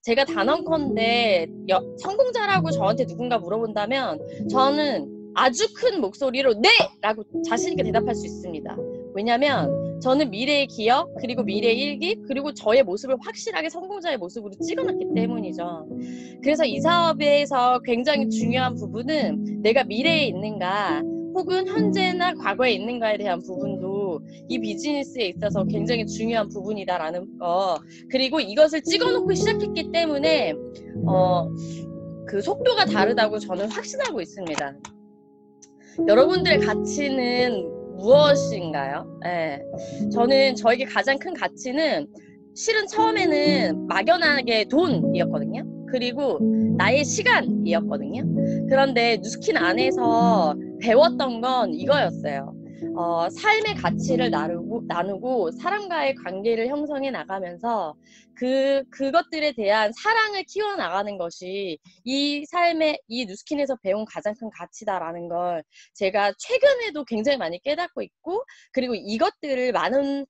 제가 단언컨대 성공자라고 저한테 누군가 물어본다면 저는 아주 큰 목소리로 네! 라고 자신있게 대답할 수 있습니다. 왜냐면 저는 미래의 기억, 그리고 미래의 일기, 그리고 저의 모습을 확실하게 성공자의 모습으로 찍어놨기 때문이죠. 그래서 이 사업에서 굉장히 중요한 부분은 내가 미래에 있는가 혹은 현재나 과거에 있는가에 대한 부분도 이 비즈니스에 있어서 굉장히 중요한 부분이다라는 거, 그리고 이것을 찍어놓고 시작했기 때문에 그 속도가 다르다고 저는 확신하고 있습니다. 여러분들의 가치는 무엇인가요? 저에게 가장 큰 가치는 실은 처음에는 막연하게 돈이었거든요. 그리고 나의 시간이었거든요. 그런데 누스킨 안에서 배웠던 건 이거였어요. 삶의 가치를 나누고 사람과의 관계를 형성해 나가면서 그것들에 대한 사랑을 키워나가는 것이 이 누스킨에서 배운 가장 큰 가치다라는 걸 제가 최근에도 굉장히 많이 깨닫고 있고, 그리고 이것들을 많은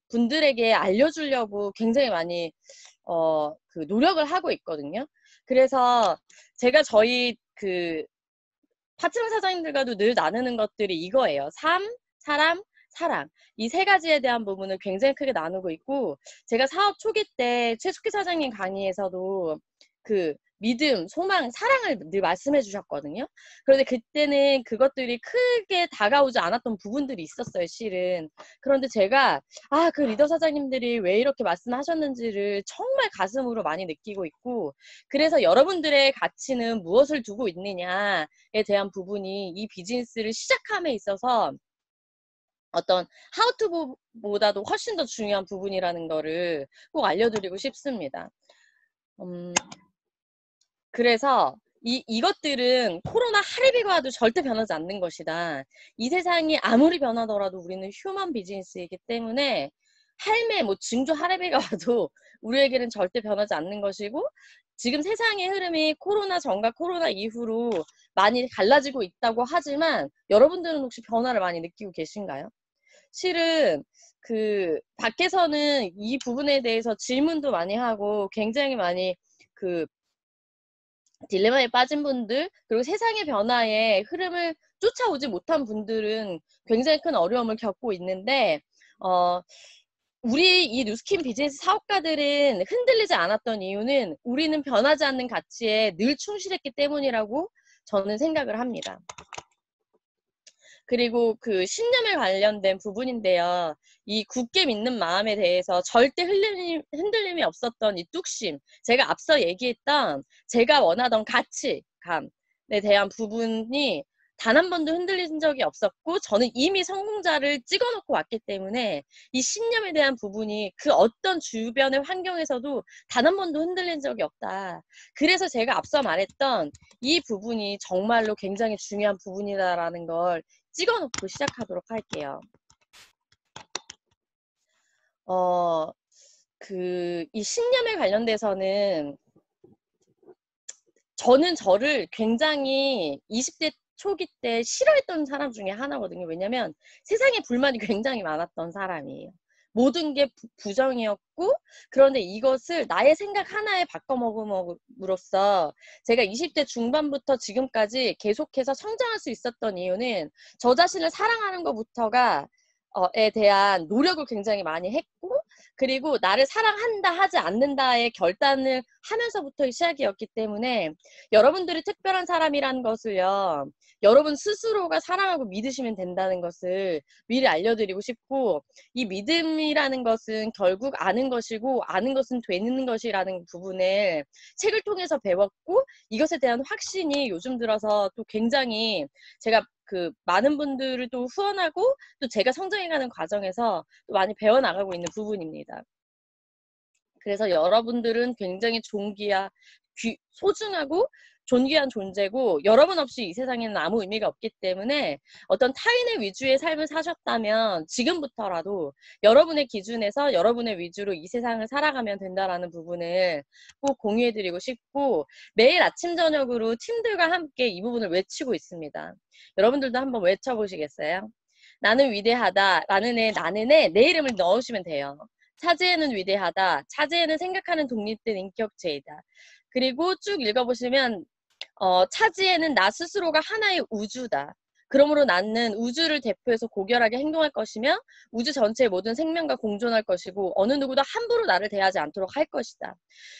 분들에게 알려주려고 굉장히 많이 노력을 하고 있거든요. 그래서 제가 저희 파트너 사장님들과도 늘 나누는 것들이 이거예요. 삶, 사람, 사랑. 이 세 가지에 대한 부분을 굉장히 크게 나누고 있고, 제가 사업 초기 때 최숙희 사장님 강의에서도 믿음, 소망, 사랑을 늘 말씀해 주셨거든요. 그런데 그때는 그것들이 크게 다가오지 않았던 부분들이 있었어요, 실은. 그런데 제가 그 리더 사장님들이 왜 이렇게 말씀하셨는지를 정말 가슴으로 많이 느끼고 있고, 그래서 여러분들의 가치는 무엇을 두고 있느냐에 대한 부분이 이 비즈니스를 시작함에 있어서 어떤 하우투보다도 훨씬 더 중요한 부분이라는 거를 꼭 알려드리고 싶습니다. 그래서 이것들은 코로나 하루비가 와도 절대 변하지 않는 것이다. 이 세상이 아무리 변하더라도 우리는 휴먼 비즈니스이기 때문에 할매, 증조 하루비가 와도 우리에게는 절대 변하지 않는 것이고, 지금 세상의 흐름이 코로나 전과 코로나 이후로 많이 달라지고 있다고 하지만 여러분들은 혹시 변화를 많이 느끼고 계신가요? 실은 밖에서는 이 부분에 대해서 질문도 많이 하고 굉장히 많이 딜레마에 빠진 분들, 그리고 세상의 변화에 흐름을 쫓아오지 못한 분들은 굉장히 큰 어려움을 겪고 있는데, 우리 이 누스킨 비즈니스 사업가들은 흔들리지 않았던 이유는 우리는 변하지 않는 가치에 늘 충실했기 때문이라고 저는 생각을 합니다. 그리고 신념에 관련된 부분인데요. 이 굳게 믿는 마음에 대해서 절대 흔들림이 없었던 이 뚝심, 제가 앞서 얘기했던 제가 원하던 가치감에 대한 부분이 단 한 번도 흔들린 적이 없었고, 저는 이미 성공자를 찍어놓고 왔기 때문에 이 신념에 대한 부분이 어떤 주변의 환경에서도 단 한 번도 흔들린 적이 없다. 그래서 제가 앞서 말했던 이 부분이 정말로 굉장히 중요한 부분이다라는 걸 찍어놓고 시작하도록 할게요. 이 신념에 관련돼서는 저는 저를 굉장히 20대 초기 때 싫어했던 사람 중에 하나거든요. 왜냐면 세상에 불만이 굉장히 많았던 사람이에요. 모든 게 부정이었고, 그런데 이것을 나의 생각 하나에 바꿔먹음으로써 제가 20대 중반부터 지금까지 계속해서 성장할 수 있었던 이유는 저 자신을 사랑하는 것부터가 에 대한 노력을 굉장히 많이 했고, 그리고 나를 사랑한다 하지 않는다의 결단을 하면서부터의 시작이었기 때문에 여러분들이 특별한 사람이라는 것을요, 여러분 스스로가 사랑하고 믿으시면 된다는 것을 미리 알려드리고 싶고, 이 믿음이라는 것은 결국 아는 것이고 아는 것은 되는 것이라는 부분을 책을 통해서 배웠고, 이것에 대한 확신이 요즘 들어서 또 굉장히 제가 많은 분들을 또 후원하고 또 제가 성장해가는 과정에서 또 많이 배워나가고 있는 부분입니다. 그래서 여러분들은 굉장히 소중하고 존귀한 존재고, 여러분 없이 이 세상에는 아무 의미가 없기 때문에 어떤 타인의 위주의 삶을 사셨다면 지금부터라도 여러분의 기준에서 여러분의 위주로 이 세상을 살아가면 된다라는 부분을 꼭 공유해드리고 싶고, 매일 아침 저녁으로 팀들과 함께 이 부분을 외치고 있습니다. 여러분들도 한번 외쳐보시겠어요? 나는 위대하다. 나는 내 이름을 넣으시면 돼요. 차제에는 위대하다. 차제에는 생각하는 독립된 인격체이다. 그리고 쭉 읽어보시면 차지에는 나 스스로가 하나의 우주다. 그러므로 나는 우주를 대표해서 고결하게 행동할 것이며 우주 전체의 모든 생명과 공존할 것이고 어느 누구도 함부로 나를 대하지 않도록 할 것이다.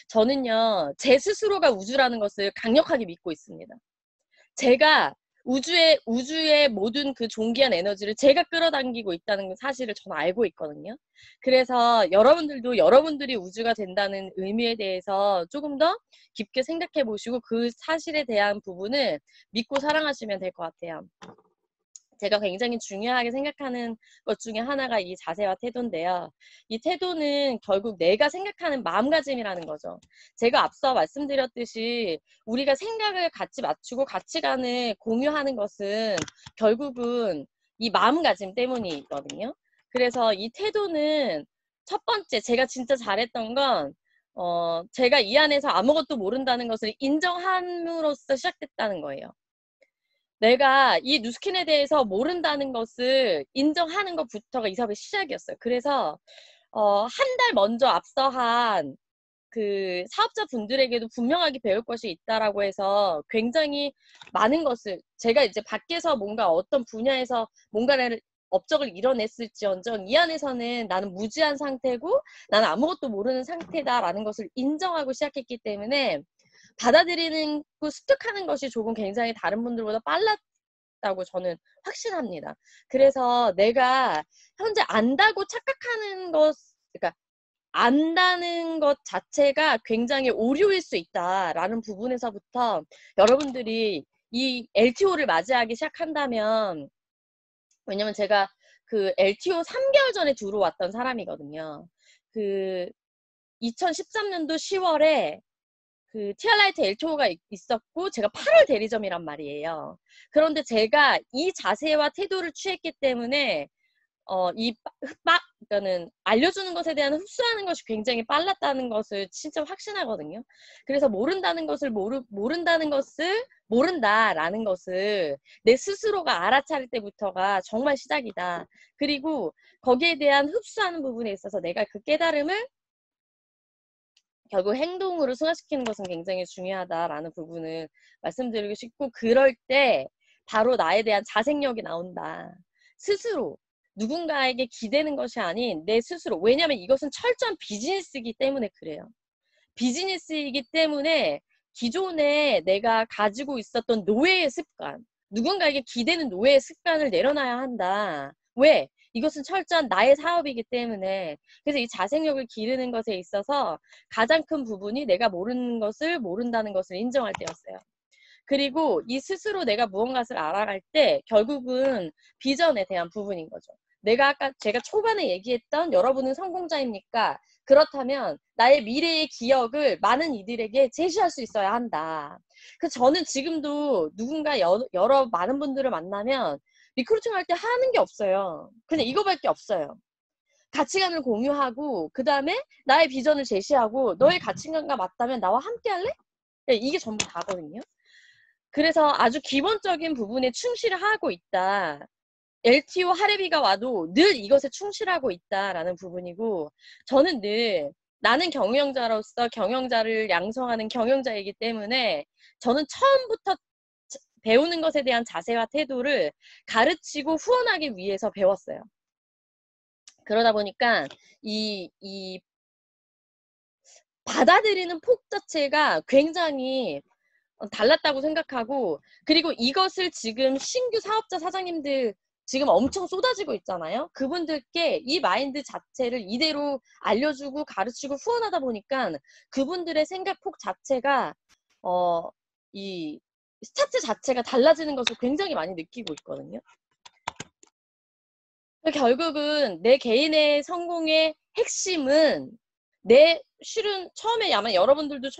저는요, 제 스스로가 우주라는 것을 강력하게 믿고 있습니다. 제가 우주의 모든 그 존귀한 에너지를 제가 끌어당기고 있다는 사실을 저는 알고 있거든요. 그래서 여러분들도 여러분들이 우주가 된다는 의미에 대해서 조금 더 깊게 생각해 보시고 그 사실에 대한 부분을 믿고 사랑하시면 될 것 같아요. 제가 굉장히 중요하게 생각하는 것 중에 하나가 이 자세와 태도인데요. 이 태도는 결국 내가 생각하는 마음가짐이라는 거죠. 제가 앞서 말씀드렸듯이 우리가 생각을 같이 맞추고 가치관을 공유하는 것은 결국은 이 마음가짐 때문이거든요. 그래서 이 태도는 첫 번째 제가 진짜 잘했던 건 제가 이 안에서 아무것도 모른다는 것을 인정함으로써 시작됐다는 거예요. 내가 이 누스킨에 대해서 모른다는 것을 인정하는 것부터가 이 사업의 시작이었어요. 그래서 한 달 먼저 앞서 한 그 사업자분들에게도 분명하게 배울 것이 있다라고 해서 굉장히 많은 것을 제가 이제 밖에서 뭔가 어떤 분야에서 뭔가를 업적을 이뤄냈을지언정 이 안에서는 나는 무지한 상태고 나는 아무것도 모르는 상태다라는 것을 인정하고 시작했기 때문에 받아들이는 그 습득하는 것이 조금 굉장히 다른 분들보다 빨랐다고 저는 확신합니다. 그래서 내가 현재 안다고 착각하는 것, 그러니까 안다는 것 자체가 굉장히 오류일 수 있다라는 부분에서부터 여러분들이 이 LTO를 맞이하기 시작한다면, 왜냐면 제가 그 LTO 3개월 전에 들어왔던 사람이거든요. 그 2013년도 10월에 그 티알라이트 LTO가 있었고 제가 8월 대리점이란 말이에요. 그런데 제가 이 자세와 태도를 취했기 때문에 그러니까는 알려주는 것에 대한 흡수하는 것이 굉장히 빨랐다는 것을 진짜 확신하거든요. 그래서 모른다는 것을 모른다라는 것을 내 스스로가 알아차릴 때부터가 정말 시작이다. 그리고 거기에 대한 흡수하는 부분에 있어서 내가 그 깨달음을 결국 행동으로 승화시키는 것은 굉장히 중요하다라는 부분을 말씀드리고 싶고, 그럴 때 바로 나에 대한 자생력이 나온다. 스스로 누군가에게 기대는 것이 아닌 내 스스로. 왜냐하면 이것은 철저한 비즈니스이기 때문에 그래요. 비즈니스이기 때문에 기존에 내가 가지고 있었던 노예의 습관, 누군가에게 기대는 노예의 습관을 내려놔야 한다. 왜? 이것은 철저한 나의 사업이기 때문에. 그래서 이 자생력을 기르는 것에 있어서 가장 큰 부분이 내가 모르는 것을 모른다는 것을 인정할 때였어요. 그리고 이 스스로 내가 무언가를 알아갈 때 결국은 비전에 대한 부분인 거죠. 내가 아까 제가 초반에 얘기했던 여러분은 성공자입니까? 그렇다면 나의 미래의 기억을 많은 이들에게 제시할 수 있어야 한다. 그래서 저는 지금도 누군가 여러 많은 분들을 만나면 리크루팅 할 때 하는 게 없어요. 그냥 이거밖에 없어요. 가치관을 공유하고 그 다음에 나의 비전을 제시하고 너의 가치관과 맞다면 나와 함께 할래? 이게 전부 다거든요. 그래서 아주 기본적인 부분에 충실을 하고 있다. LTO 하레비가 와도 늘 이것에 충실하고 있다라는 부분이고, 저는 늘 나는 경영자로서 경영자를 양성하는 경영자이기 때문에 저는 처음부터 배우는 것에 대한 자세와 태도를 가르치고 후원하기 위해서 배웠어요. 그러다 보니까 이 받아들이는 폭 자체가 굉장히 달랐다고 생각하고, 그리고 이것을 지금 신규 사업자 사장님들 지금 엄청 쏟아지고 있잖아요. 그분들께 이 마인드 자체를 이대로 알려주고 가르치고 후원하다 보니까 그분들의 생각폭 자체가 이 스타트 자체가 달라지는 것을 굉장히 많이 느끼고 있거든요. 결국은 내 개인의 성공의 핵심은 실은 처음에 아마 여러분들도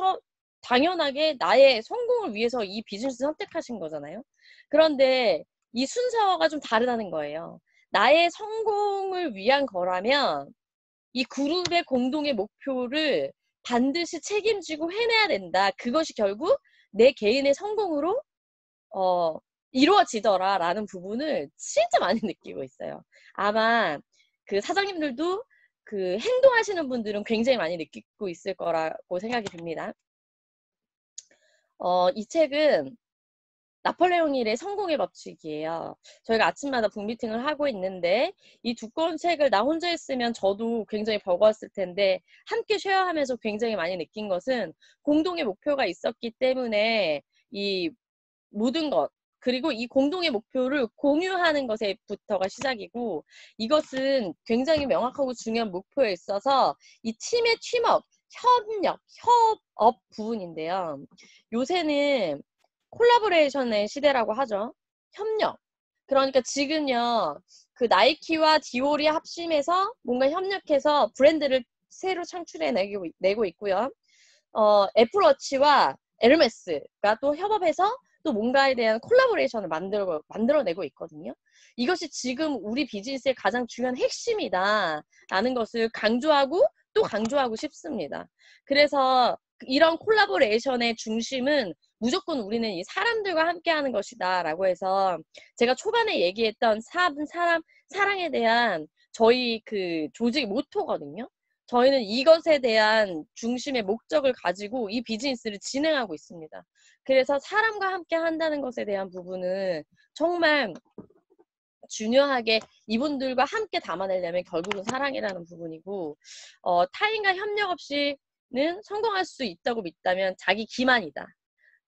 당연하게 나의 성공을 위해서 이 비즈니스 선택하신 거잖아요. 그런데 이 순서가 좀 다르다는 거예요. 나의 성공을 위한 거라면 이 그룹의 공동의 목표를 반드시 책임지고 해내야 된다. 그것이 결국 내 개인의 성공으로 이루어지더라라는 부분을 진짜 많이 느끼고 있어요. 아마 그 사장님들도 그 행동하시는 분들은 굉장히 많이 느끼고 있을 거라고 생각이 듭니다. 이 책은 나폴레옹 힐의 성공의 법칙이에요. 저희가 아침마다 북미팅을 하고 있는데 이 두꺼운 책을 나 혼자 했으면 저도 굉장히 버거웠을 텐데 함께 쉐어하면서 굉장히 많이 느낀 것은 공동의 목표가 있었기 때문에 이 모든 것 그리고 이 공동의 목표를 공유하는 것에부터가 시작이고 이것은 굉장히 명확하고 중요한 목표에 있어서 이 팀의 팀워크, 협업 부분인데요. 요새는 콜라보레이션의 시대라고 하죠. 협력. 그러니까 지금요. 그 나이키와 디올이 합심해서 뭔가 협력해서 브랜드를 새로 창출해내고 있고요. 애플워치와 에르메스가 또 협업해서 또 뭔가에 대한 콜라보레이션을 만들어내고 있거든요. 이것이 지금 우리 비즈니스의 가장 중요한 핵심이다 라는 것을 강조하고 또 강조하고 싶습니다. 그래서 이런 콜라보레이션의 중심은 무조건 우리는 이 사람들과 함께 하는 것이다 라고 해서 제가 초반에 얘기했던 사랑에 대한 저희 그 조직 모토거든요. 저희는 이것에 대한 중심의 목적을 가지고 이 비즈니스를 진행하고 있습니다. 그래서 사람과 함께 한다는 것에 대한 부분은 정말 중요하게 이분들과 함께 담아내려면 결국은 사랑이라는 부분이고 타인과 협력 없이는 성공할 수 있다고 믿다면 자기 기만이다.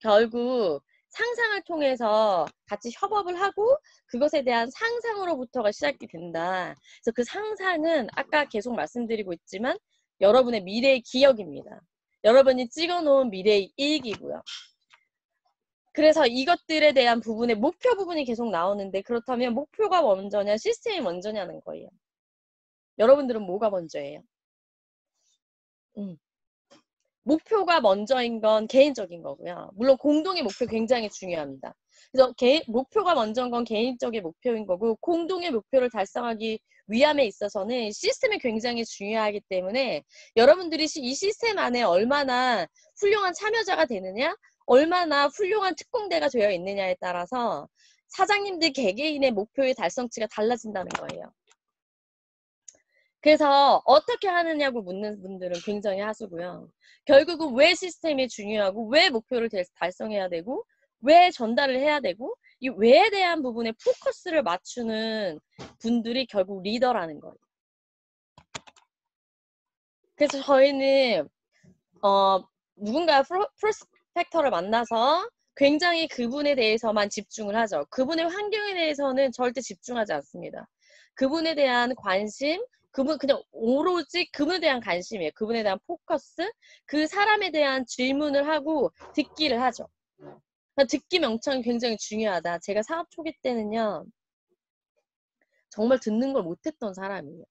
결국 상상을 통해서 같이 협업을 하고 그것에 대한 상상으로부터가 시작이 된다. 그래서 그 상상은 아까 계속 말씀드리고 있지만 여러분의 미래의 기억입니다. 여러분이 찍어놓은 미래의 일기고요. 그래서 이것들에 대한 부분의 목표 부분이 계속 나오는데 그렇다면 목표가 먼저냐 시스템이 먼저냐는 거예요. 여러분들은 뭐가 먼저예요? 목표가 먼저인 건 개인적인 거고요. 물론 공동의 목표 굉장히 중요합니다. 그래서 목표가 먼저인 건 개인적인 목표인 거고 공동의 목표를 달성하기 위함에 있어서는 시스템이 굉장히 중요하기 때문에 여러분들이 이 시스템 안에 얼마나 훌륭한 참여자가 되느냐 얼마나 훌륭한 특공대가 되어 있느냐에 따라서 사장님들 개개인의 목표의 달성치가 달라진다는 거예요. 그래서 어떻게 하느냐고 묻는 분들은 굉장히 하수고요. 결국은 왜 시스템이 중요하고 왜 목표를 달성해야 되고 왜 전달을 해야 되고 이 왜에 대한 부분에 포커스를 맞추는 분들이 결국 리더라는 거예요. 그래서 저희는 누군가 프로스펙터를 만나서 굉장히 그분에 대해서만 집중을 하죠. 그분의 환경에 대해서는 절대 집중하지 않습니다. 그분에 대한 관심, 그분 그냥 오로지 그분에 대한 관심이에요. 그분에 대한 포커스, 그 사람에 대한 질문을 하고 듣기를 하죠. 듣기 명칭이 굉장히 중요하다. 제가 사업 초기 때는요. 정말 듣는 걸 못했던 사람이에요.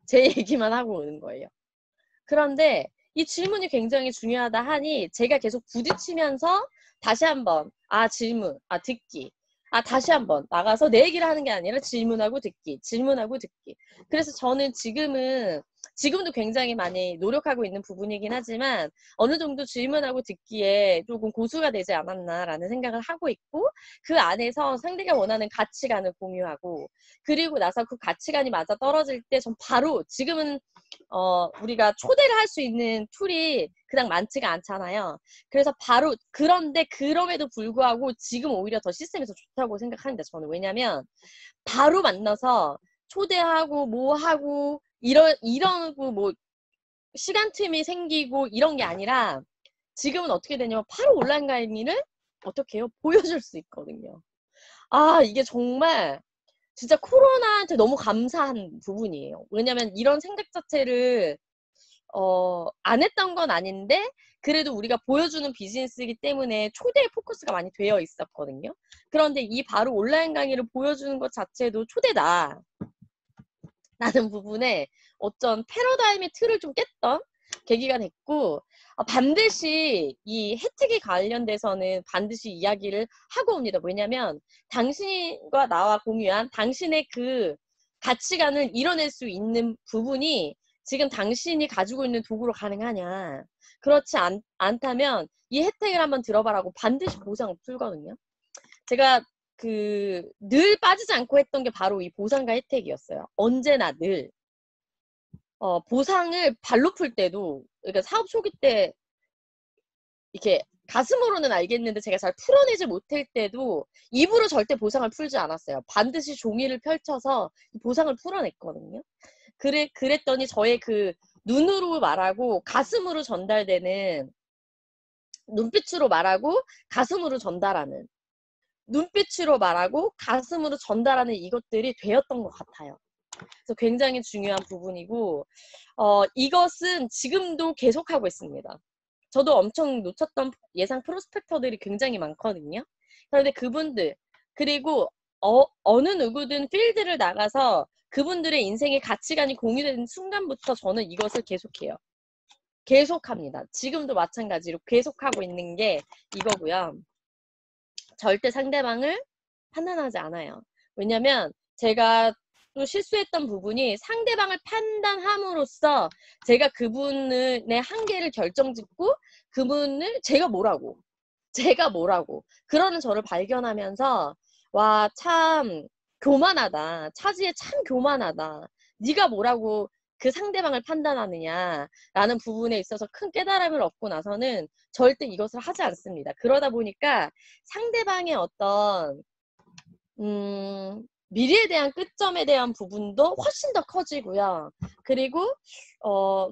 제 얘기만 하고 오는 거예요. 그런데 이 질문이 굉장히 중요하다 하니 제가 계속 부딪히면서 다시 한번 질문, 듣기. 다시 한번 나가서 내 얘기를 하는 게 아니라 질문하고 듣기, 질문하고 듣기. 그래서 저는 지금도 굉장히 많이 노력하고 있는 부분이긴 하지만 어느 정도 질문하고 듣기에 조금 고수가 되지 않았나라는 생각을 하고 있고 그 안에서 상대가 원하는 가치관을 공유하고 그리고 나서 그 가치관이 맞아 떨어질 때 전 바로 지금은 우리가 초대를 할 수 있는 툴이 그닥 많지가 않잖아요. 그래서 바로 그런데 그럼에도 불구하고 지금 오히려 더 시스템이 더 좋다고 생각합니다. 저는 왜냐면 바로 만나서 초대하고 뭐 하고 이러고 뭐 시간 틈이 생기고 이런 게 아니라 지금은 어떻게 되냐면 바로 온라인 강의를 어떻게 해요? 보여줄 수 있거든요. 이게 정말 진짜 코로나한테 너무 감사한 부분이에요. 왜냐면 이런 생각 자체를 안 했던 건 아닌데 그래도 우리가 보여주는 비즈니스이기 때문에 초대의 포커스가 많이 되어 있었거든요. 그런데 이 바로 온라인 강의를 보여주는 것 자체도 초대다 라는 부분에 어떤 패러다임의 틀을 좀 깼던 계기가 됐고 반드시 이 혜택에 관련돼서는 반드시 이야기를 하고 옵니다. 왜냐면 당신과 나와 공유한 당신의 그 가치관을 이뤄낼 수 있는 부분이 지금 당신이 가지고 있는 도구로 가능하냐. 그렇지 않다면 이 혜택을 한번 들어봐라고 반드시 보상을 풀거든요. 제가 늘 빠지지 않고 했던 게 바로 이 보상과 혜택이었어요. 언제나 늘. 보상을 발로 풀 때도, 그러니까 사업 초기 때 이렇게 가슴으로는 알겠는데 제가 잘 풀어내지 못할 때도 입으로 절대 보상을 풀지 않았어요. 반드시 종이를 펼쳐서 보상을 풀어냈거든요. 그랬더니 저의 그 눈으로 말하고 가슴으로 전달되는, 눈빛으로 말하고 가슴으로 전달하는, 눈빛으로 말하고 가슴으로 전달하는 이것들이 되었던 것 같아요. 그래서 굉장히 중요한 부분이고, 이것은 지금도 계속하고 있습니다. 저도 엄청 놓쳤던 예상 프로스펙터들이 굉장히 많거든요. 그런데 그분들, 그리고 어느 누구든 필드를 나가서 그분들의 인생의 가치관이 공유되는 순간부터 저는 이것을 계속해요. 계속합니다. 지금도 마찬가지로 계속하고 있는 게 이거고요. 절대 상대방을 판단하지 않아요. 왜냐면 제가 또 실수했던 부분이, 상대방을 판단함으로써 제가 그분의 한계를 결정짓고 그분을 제가 뭐라고 그러는 저를 발견하면서, 와, 참 교만하다. 차지에 참 교만하다. 네가 뭐라고 그 상대방을 판단하느냐라는 부분에 있어서 큰 깨달음을 얻고 나서는 절대 이것을 하지 않습니다. 그러다 보니까 상대방의 어떤 미래에 대한 끝점에 대한 부분도 훨씬 더 커지고요. 그리고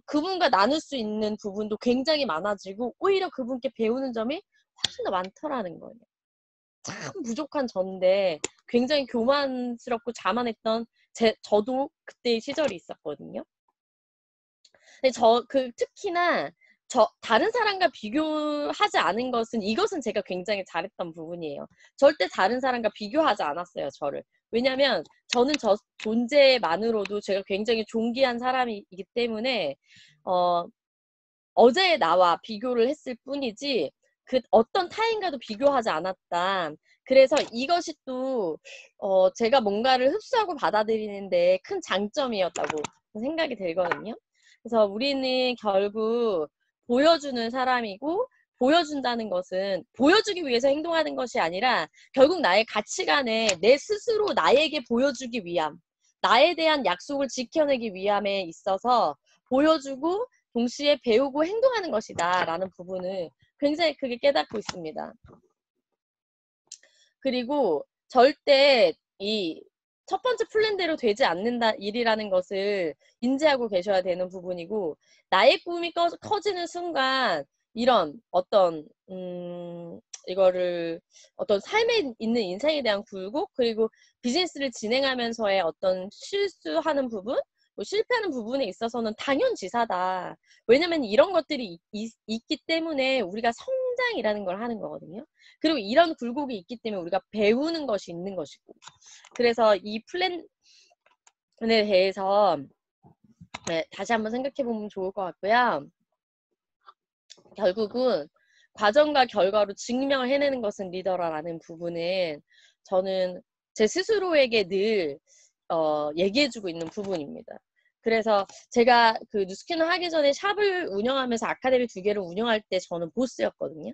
그분과 나눌 수 있는 부분도 굉장히 많아지고, 오히려 그분께 배우는 점이 훨씬 더 많더라는 거예요. 참 부족한 저인데 굉장히 교만스럽고 자만했던 저도 그때의 시절이 있었거든요. 근데 특히나 다른 사람과 비교하지 않은 것은, 이것은 제가 굉장히 잘했던 부분이에요. 절대 다른 사람과 비교하지 않았어요, 저를. 왜냐면 저는 저 존재만으로도 제가 굉장히 존귀한 사람이기 때문에, 어제의 나와 비교를 했을 뿐이지 그 어떤 타인과도 비교하지 않았다. 그래서 이것이 또 제가 뭔가를 흡수하고 받아들이는데 큰 장점이었다고 생각이 들거든요. 그래서 우리는 결국 보여주는 사람이고, 보여준다는 것은 보여주기 위해서 행동하는 것이 아니라 결국 나의 가치관에 내 스스로 나에게 보여주기 위함, 나에 대한 약속을 지켜내기 위함에 있어서 보여주고 동시에 배우고 행동하는 것이다 라는 부분을 굉장히 크게 깨닫고 있습니다. 그리고 절대 이 첫 번째 플랜대로 되지 않는다 일이라는 것을 인지하고 계셔야 되는 부분이고, 나의 꿈이 커지는 순간 이런 어떤 이거를 어떤 삶에 있는 인생에 대한 굴곡, 그리고 비즈니스를 진행하면서의 어떤 실수하는 부분, 뭐 실패하는 부분에 있어서는 당연지사다. 왜냐면 이런 것들이 있기 때문에 우리가 성장이라는 걸 하는 거거든요. 그리고 이런 굴곡이 있기 때문에 우리가 배우는 것이 있는 것이고, 그래서 이 플랜에 대해서 다시 한번 생각해 보면 좋을 것 같고요. 결국은 과정과 결과로 증명을 해내는 것은 리더라라는 부분은 저는 제 스스로에게 늘 얘기해주고 있는 부분입니다. 그래서 제가 그 뉴스캐너 하기 전에 샵을 운영하면서 아카데미 2개를 운영할 때 저는 보스였거든요.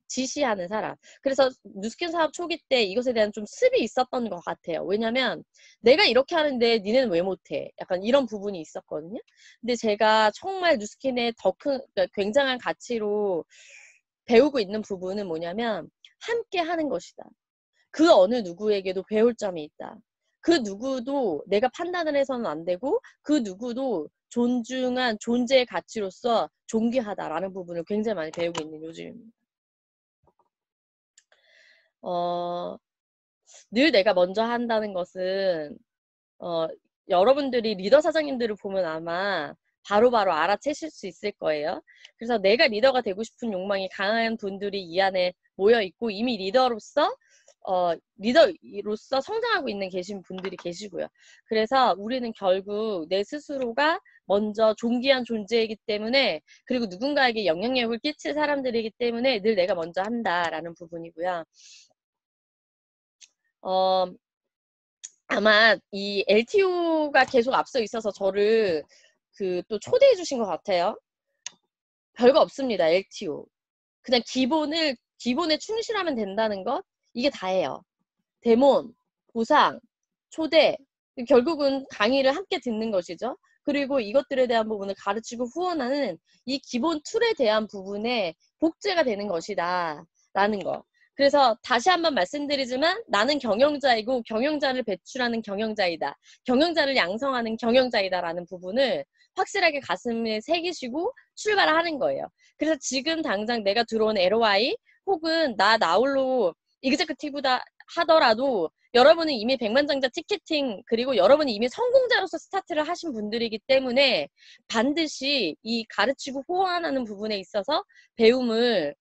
지시하는 사람. 그래서 뉴스캐너 사업 초기 때 이것에 대한 좀 습이 있었던 것 같아요. 왜냐면 내가 이렇게 하는데 니네는 왜 못해? 약간 이런 부분이 있었거든요. 근데 제가 정말 뉴스캐너의 더 큰, 그러니까 굉장한 가치로 배우고 있는 부분은 뭐냐면, 함께 하는 것이다. 그 어느 누구에게도 배울 점이 있다. 그 누구도 내가 판단을 해서는 안 되고, 그 누구도 존중한 존재의 가치로서 존귀하다라는 부분을 굉장히 많이 배우고 있는 요즘입니다. 늘 내가 먼저 한다는 것은 여러분들이 리더 사장님들을 보면 아마 바로바로 알아채실 수 있을 거예요. 그래서 내가 리더가 되고 싶은 욕망이 강한 분들이 이 안에 모여 있고, 이미 리더로서 성장하고 계신 분들이 계시고요. 그래서 우리는 결국 내 스스로가 먼저 존귀한 존재이기 때문에, 그리고 누군가에게 영향력을 끼칠 사람들이기 때문에 늘 내가 먼저 한다라는 부분이고요. 아마 이 LTO가 계속 앞서 있어서 저를 또 초대해 주신 것 같아요. 별거 없습니다. LTO. 그냥 기본에 충실하면 된다는 것, 이게 다예요. 데몬, 보상, 초대, 결국은 강의를 함께 듣는 것이죠. 그리고 이것들에 대한 부분을 가르치고 후원하는 이 기본 툴에 대한 부분에 복제가 되는 것이다 라는 거. 그래서 다시 한번 말씀드리지만 나는 경영자이고 경영자를 배출하는 경영자이다. 경영자를 양성하는 경영자이다 라는 부분을 확실하게 가슴에 새기시고 출발을 하는 거예요. 그래서 지금 당장 내가 들어온 LOI 혹은 나 나홀로 이그제큐티브다 하더라도 여러분은 이미 백만장자 티켓팅 그리고 여러분이 이미 성공자로서 스타트를 하신 분들이기 때문에 반드시 이 가르치고 호언하는 부분에 있어서 배움을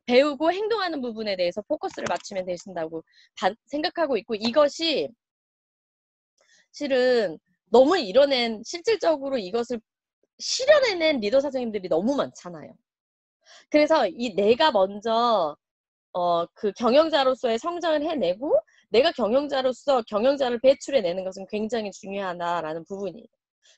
배우고 행동하는 부분에 대해서 포커스를 맞추면 되신다고 생각하고 있고 이것이 실은 너무 이뤄낸 실질적으로 이것을 실현해낸 리더 사장님들이 너무 많잖아요. 그래서 이 내가 먼저 그 경영자로서의 성장을 해내고 내가 경영자로서 경영자를 배출해내는 것은 굉장히 중요하다라는 부분이에요.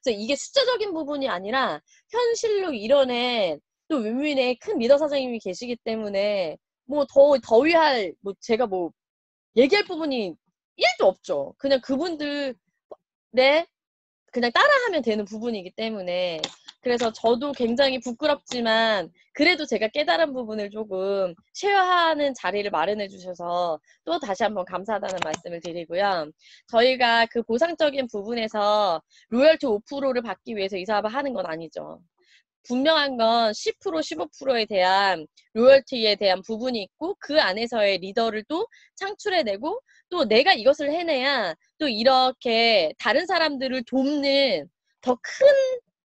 그래서 이게 숫자적인 부분이 아니라 현실로 이뤄낸 또 윈윈의 큰 리더 사장님이 계시기 때문에 뭐 더위할 뭐 제가 뭐 얘기할 부분이 1도 없죠. 그냥 그분들의 그냥 따라하면 되는 부분이기 때문에 그래서 저도 굉장히 부끄럽지만 그래도 제가 깨달은 부분을 조금 쉐어하는 자리를 마련해 주셔서 또 다시 한번 감사하다는 말씀을 드리고요. 저희가 그 보상적인 부분에서 로열티 5%를 받기 위해서 이 사업을 하는 건 아니죠. 분명한 건 10%, 15%에 대한 로열티에 대한 부분이 있고 그 안에서의 리더를 또 창출해내고 또 내가 이것을 해내야 또 이렇게 다른 사람들을 돕는 더 큰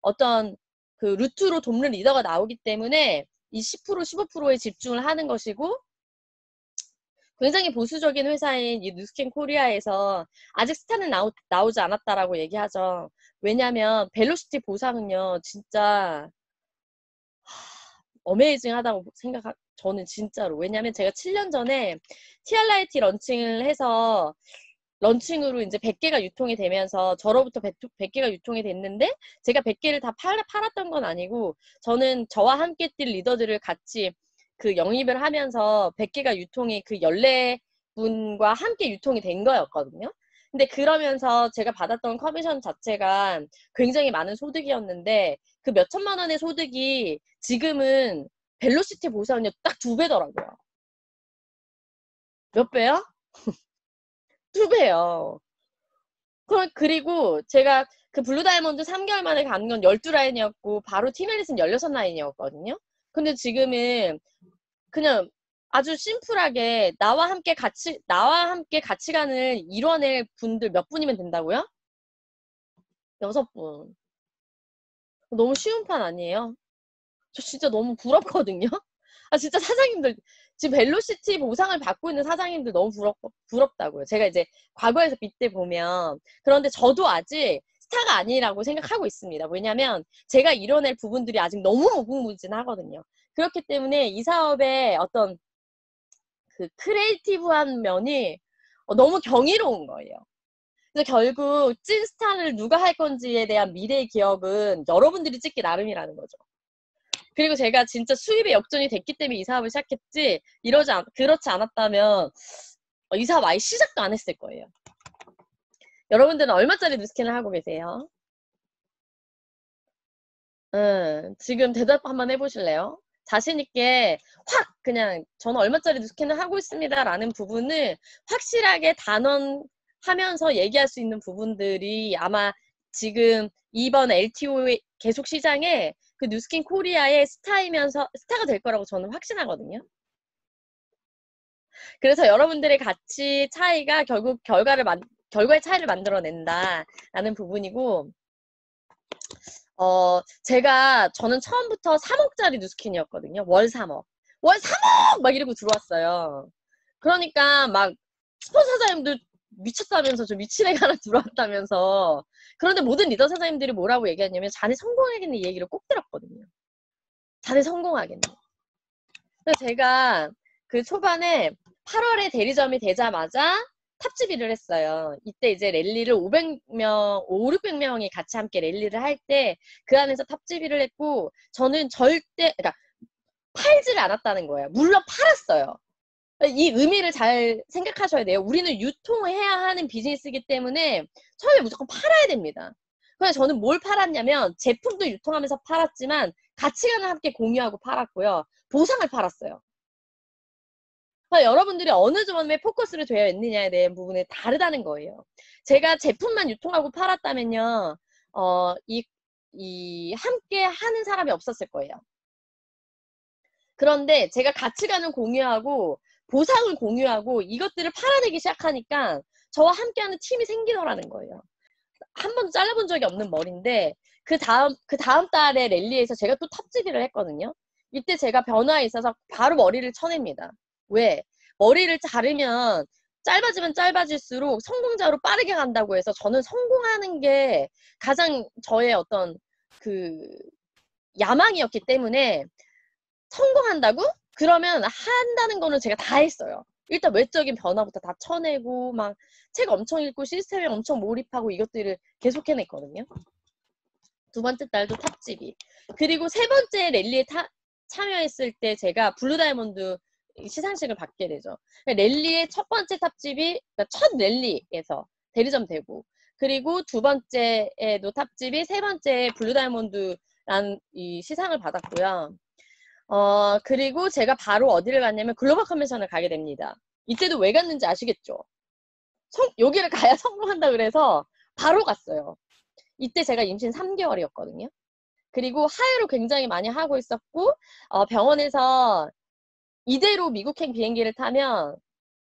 어떤 그 루트로 돕는 리더가 나오기 때문에 이 10%, 15%에 집중을 하는 것이고 굉장히 보수적인 회사인 이 누스캔 코리아에서 아직 스타는 나오지 않았다라고 얘기하죠. 왜냐하면 벨로시티 보상은요 진짜 어메이징하다고 저는 진짜로. 왜냐면 제가 7년 전에 TRIT 런칭을 해서 런칭으로 이제 100개가 유통이 되면서 저로부터 100개가 유통이 됐는데 제가 100개를 다 팔았던 건 아니고 저는 저와 함께 뛸 리더들을 같이 그 영입을 하면서 100개가 유통이 그 14분과 함께 유통이 된 거였거든요. 근데 그러면서 제가 받았던 커미션 자체가 굉장히 많은 소득이었는데 그 몇천만 원의 소득이 지금은 벨로시티 보상이 딱 2배더라고요. 몇 배요? 2배요. 그리고 제가 그 블루 다이아몬드 3개월 만에 가는 건 12라인이었고 바로 티멜릿은 16라인이었거든요. 근데 지금은 그냥 아주 심플하게 나와 함께 같이 가는 이뤄낼 분들 몇 분이면 된다고요? 6분. 너무 쉬운 판 아니에요? 저 진짜 너무 부럽거든요. 아 진짜 사장님들 지금 벨로시티 보상을 받고 있는 사장님들 너무 부럽다고요. 제가 이제 과거에서 빗대 보면 그런데 저도 아직 스타가 아니라고 생각하고 있습니다. 왜냐면 제가 이뤄낼 부분들이 아직 너무 무궁무진하거든요. 그렇기 때문에 이 사업의 어떤 그 크리에이티브한 면이 너무 경이로운 거예요. 그래서 결국 찐 스타를 누가 할 건지에 대한 미래의 기억은 여러분들이 찍기 나름이라는 거죠. 그리고 제가 진짜 수입에 역전이 됐기 때문에 이 사업을 시작했지 그렇지 않았다면 이 사업 아예 시작도 안 했을 거예요. 여러분들은 얼마짜리 누스캔을 하고 계세요? 지금 대답 한번 해보실래요? 자신있게 확 그냥 저는 얼마짜리 누스캔을 하고 있습니다 라는 부분을 확실하게 단언하면서 얘기할 수 있는 부분들이 아마 지금 이번 LTO 계속 시장에 그 누스킨 코리아의 스타가 될 거라고 저는 확신하거든요. 그래서 여러분들의 가치 차이가 결국 결과의 차이를 만들어낸다라는 부분이고 저는 처음부터 3억짜리 누스킨이었거든요. 월 3억. 월 3억! 막 이러고 들어왔어요. 그러니까 막 스폰 사장님들 미쳤다면서 저 미친 애가 하나 들어왔다면서 그런데 모든 리더 사장님들이 뭐라고 얘기하냐면 자네 성공하겠네 이 얘기를 꼭 들었거든요. 자네 성공하겠네. 그래서 제가 그 초반에 8월에 대리점이 되자마자 탑지비를 했어요. 이때 이제 랠리를 500명, 5, 600명이 같이 함께 랠리를 할 때 그 안에서 탑지비를 했고 저는 그러니까 팔지를 않았다는 거예요. 물론 팔았어요. 이 의미를 잘 생각하셔야 돼요. 우리는 유통해야 하는 비즈니스이기 때문에 처음에 무조건 팔아야 됩니다. 그래서 저는 뭘 팔았냐면 제품도 유통하면서 팔았지만 가치관을 함께 공유하고 팔았고요. 보상을 팔았어요. 그러니까 여러분들이 어느 점에 포커스를 되어 있느냐에 대한 부분이 다르다는 거예요. 제가 제품만 유통하고 팔았다면요. 함께 하는 사람이 없었을 거예요. 그런데 제가 가치관을 공유하고 보상을 공유하고 이것들을 팔아내기 시작하니까 저와 함께하는 팀이 생기더라는 거예요. 한 번도 잘라본 적이 없는 머리인데 그 다음 달에 랠리에서 제가 또 탑지기를 했거든요. 이때 제가 변화에 있어서 바로 머리를 쳐냅니다. 왜? 머리를 자르면 짧아지면 짧아질수록 성공자로 빠르게 간다고 해서 저는 성공하는 게 가장 저의 어떤 그 야망이었기 때문에 성공한다고? 그러면 한다는 거는 제가 다 했어요. 일단 외적인 변화부터 다 쳐내고 막 책 엄청 읽고 시스템에 엄청 몰입하고 이것들을 계속 해냈거든요. 두 번째 달도 탑집이. 그리고 세 번째 랠리에 참여했을 때 제가 블루 다이아몬드 시상식을 받게 되죠. 랠리의 첫 번째 탑집이, 그러니까 첫 랠리에서 대리점 되고, 그리고 두 번째에도 탑집이, 세 번째 블루 다이아몬드라는 이 시상을 받았고요. 그리고 제가 바로 어디를 갔냐면 글로벌 컨벤션을 가게 됩니다. 이때도 왜 갔는지 아시겠죠? 여기를 가야 성공한다 그래서 바로 갔어요. 이때 제가 임신 3개월이었거든요. 그리고 하회로 굉장히 많이 하고 있었고 병원에서 이대로 미국행 비행기를 타면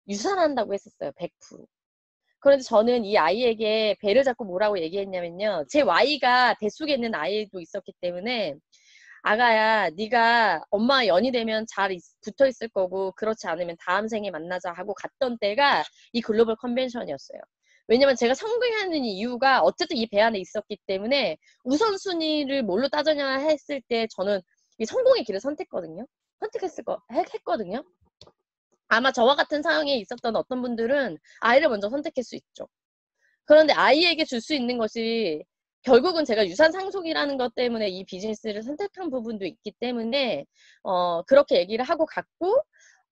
유산한다고 했었어요. 100%. 그런데 저는 이 아이에게 배를 잡고 뭐라고 얘기했냐면요. 제 Y가 뱃속에 있는 아이도 있었기 때문에 아가야, 네가 엄마와 연이 되면 잘 붙어 있을 거고 그렇지 않으면 다음 생에 만나자 하고 갔던 때가 이 글로벌 컨벤션이었어요. 왜냐면 제가 성공하는 이유가 어쨌든 이 배 안에 있었기 때문에 우선순위를 뭘로 따져냐 했을 때 저는 이 성공의 길을 했거든요. 아마 저와 같은 상황에 있었던 어떤 분들은 아이를 먼저 선택할 수 있죠. 그런데 아이에게 줄 수 있는 것이 결국은 제가 유산 상속이라는 것 때문에 이 비즈니스를 선택한 부분도 있기 때문에 그렇게 얘기를 하고 갔고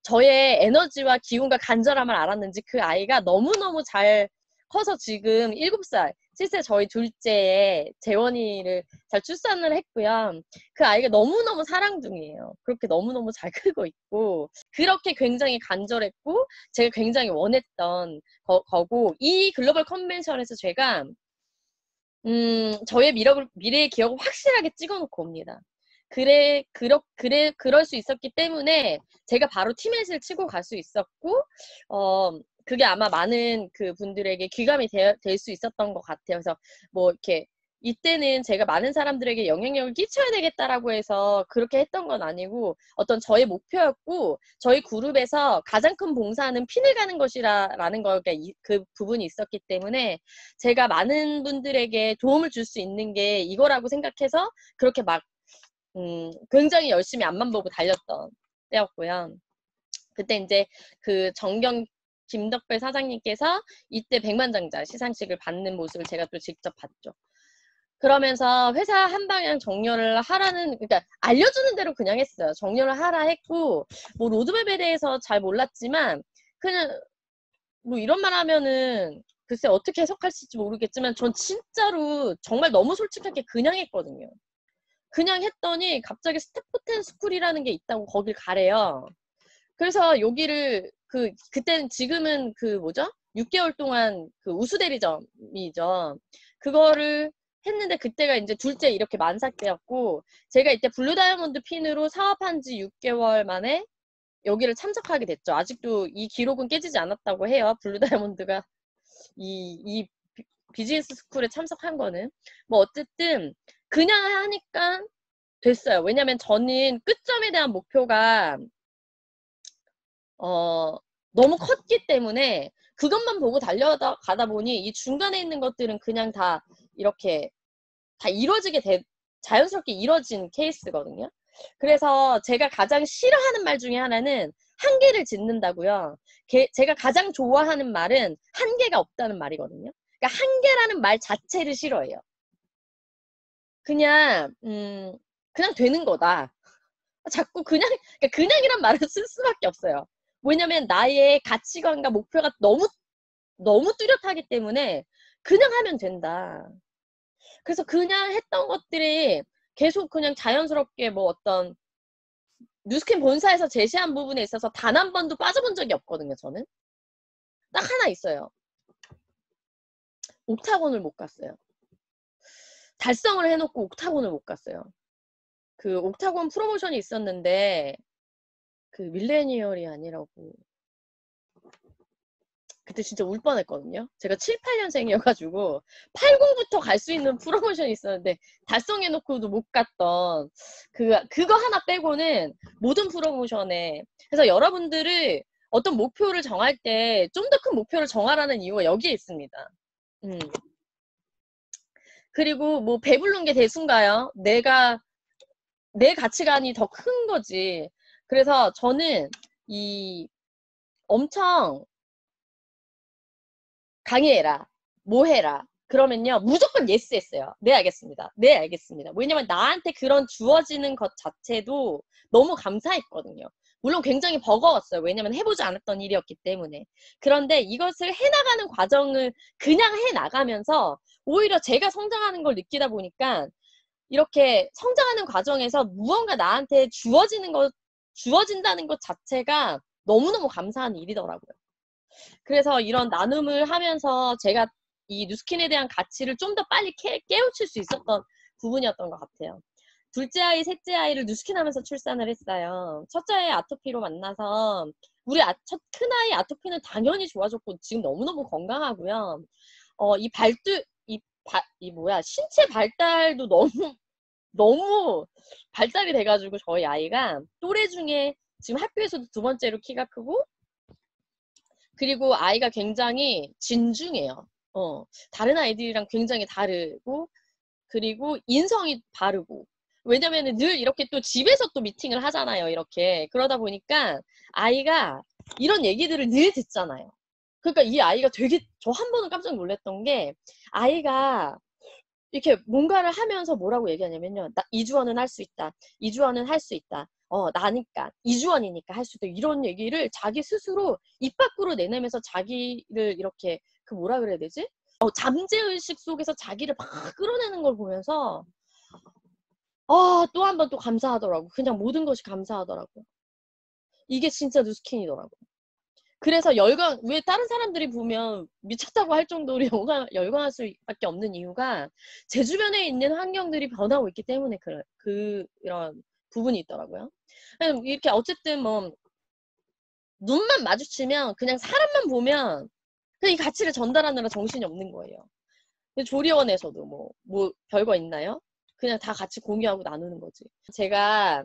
저의 에너지와 기운과 간절함을 알았는지 그 아이가 너무너무 잘 커서 지금 7살, 실제 저희 둘째의 재원이를 잘 출산을 했고요. 그 아이가 너무너무 사랑둥이에요. 그렇게 너무너무 잘 크고 있고 그렇게 굉장히 간절했고 제가 굉장히 원했던 거고 이 글로벌 컨벤션에서 제가 저의 미래의 기억을 확실하게 찍어놓고 옵니다. 그럴 수 있었기 때문에 제가 바로 티켓을 치고 갈 수 있었고, 그게 아마 많은 그 분들에게 귀감이 될 수 있었던 것 같아요. 그래서 뭐 이렇게 이때는 제가 많은 사람들에게 영향력을 끼쳐야 되겠다라고 해서 그렇게 했던 건 아니고 어떤 저의 목표였고 저희 그룹에서 가장 큰 봉사는 핀을 가는 것이라는 거, 그 부분이 있었기 때문에 제가 많은 분들에게 도움을 줄 수 있는 게 이거라고 생각해서 그렇게 막 굉장히 열심히 앞만 보고 달렸던 때였고요. 그때 이제 그 김덕배 사장님께서 이때 백만장자 시상식을 받는 모습을 제가 또 직접 봤죠. 그러면서 회사 한 방향 정렬을 하라는, 그러니까 알려주는 대로 그냥 했어요. 정렬을 하라 했고, 뭐 로드맵에 대해서 잘 몰랐지만, 그냥 뭐 이런 말 하면은 글쎄 어떻게 해석할지 모르겠지만 전 진짜로 정말 너무 솔직하게 그냥 했거든요. 그냥 했더니 갑자기 스태포텐 스쿨이라는 게 있다고 거길 가래요. 그래서 여기를 그때는 지금은 그 뭐죠? 6개월 동안 그 우수 대리점이죠. 그거를 했는데 그때가 이제 둘째 이렇게 만삭 때였고 제가 이때 블루 다이아몬드 핀으로 사업한 지 6개월 만에 여기를 참석하게 됐죠. 아직도 이 기록은 깨지지 않았다고 해요. 블루 다이아몬드가 이 비즈니스 스쿨에 참석한 거는. 뭐 어쨌든 그냥 하니까 됐어요. 왜냐면 저는 끝점에 대한 목표가 너무 컸기 때문에 그것만 보고 달려가다 보니 이 중간에 있는 것들은 그냥 다 이렇게 다 자연스럽게 이뤄진 케이스거든요. 그래서 제가 가장 싫어하는 말 중에 하나는 한계를 짓는다고요. 제가 가장 좋아하는 말은 한계가 없다는 말이거든요. 그러니까 한계라는 말 자체를 싫어해요. 그냥 되는 거다. 자꾸 그냥이란 말을 쓸 수밖에 없어요. 왜냐면 나의 가치관과 목표가 너무 뚜렷하기 때문에 그냥 하면 된다. 그래서 그냥 했던 것들이 계속 그냥 자연스럽게 뭐 어떤 뉴스킨 본사에서 제시한 부분에 있어서 단 한 번도 빠져본 적이 없거든요, 저는. 딱 하나 있어요. 옥타곤을 못 갔어요. 달성을 해놓고 옥타곤을 못 갔어요. 그 옥타곤 프로모션이 있었는데 그 밀레니얼이 아니라고. 그때 진짜 울 뻔했거든요. 제가 7, 8년생이어가지고 80부터 갈 수 있는 프로모션이 있었는데 달성해놓고도 못 갔던 그거 하나 빼고는 모든 프로모션에. 그래서 여러분들을 어떤 목표를 정할 때 좀 더 큰 목표를 정하라는 이유가 여기에 있습니다. 그리고 뭐 배부른 게 대수인가요? 내 가치관이 더 큰 거지. 그래서 저는 엄청 강의해라, 뭐 해라. 그러면요 무조건 예스 했어요. 네 알겠습니다. 네 알겠습니다. 왜냐면 나한테 그런 주어지는 것 자체도 너무 감사했거든요. 물론 굉장히 버거웠어요. 왜냐면 해보지 않았던 일이었기 때문에. 그런데 이것을 해나가는 과정을 그냥 해나가면서 오히려 제가 성장하는 걸 느끼다 보니까 이렇게 성장하는 과정에서 무언가 나한테 주어진다는 것 자체가 너무너무 감사한 일이더라고요. 그래서 이런 나눔을 하면서 제가 이 뉴스킨에 대한 가치를 좀 더 빨리 깨우칠 수 있었던 부분이었던 것 같아요. 둘째 아이, 셋째 아이를 뉴스킨 하면서 출산을 했어요. 첫째 아이 아토피로 만나서 우리 큰아이 아토피는 당연히 좋아졌고 지금 너무너무 건강하고요. 신체 발달도 너무 발달이 돼가지고 저희 아이가 또래 중에 지금 학교에서도 두 번째로 키가 크고 그리고 아이가 굉장히 진중해요. 다른 아이들이랑 굉장히 다르고 그리고 인성이 바르고 왜냐면은 늘 이렇게 또 집에서 또 미팅을 하잖아요. 이렇게 그러다 보니까 아이가 이런 얘기들을 늘 듣잖아요. 그러니까 이 아이가 되게 저 한 번은 깜짝 놀랐던 게 아이가 이렇게 뭔가를 하면서 뭐라고 얘기하냐면요. 이주원은 할 수 있다. 이주원은 할 수 있다. 나니까 이주원이니까 할 수 있다. 이런 얘기를 자기 스스로 입 밖으로 내내면서 자기를 이렇게 그 뭐라 그래야 되지? 잠재의식 속에서 자기를 막 끌어내는 걸 보면서 또 한 번 또 감사하더라고. 그냥 모든 것이 감사하더라고요. 이게 진짜 뉴스킨이더라고요. 그래서 왜 다른 사람들이 보면 미쳤다고 할 정도로 열광할 수밖에 없는 이유가 제 주변에 있는 환경들이 변하고 있기 때문에 이런 부분이 있더라고요. 이렇게 어쨌든 뭐 눈만 마주치면 그냥 사람만 보면 그냥 이 가치를 전달하느라 정신이 없는 거예요. 조리원에서도 뭐 별거 있나요? 그냥 다 같이 공유하고 나누는 거지. 제가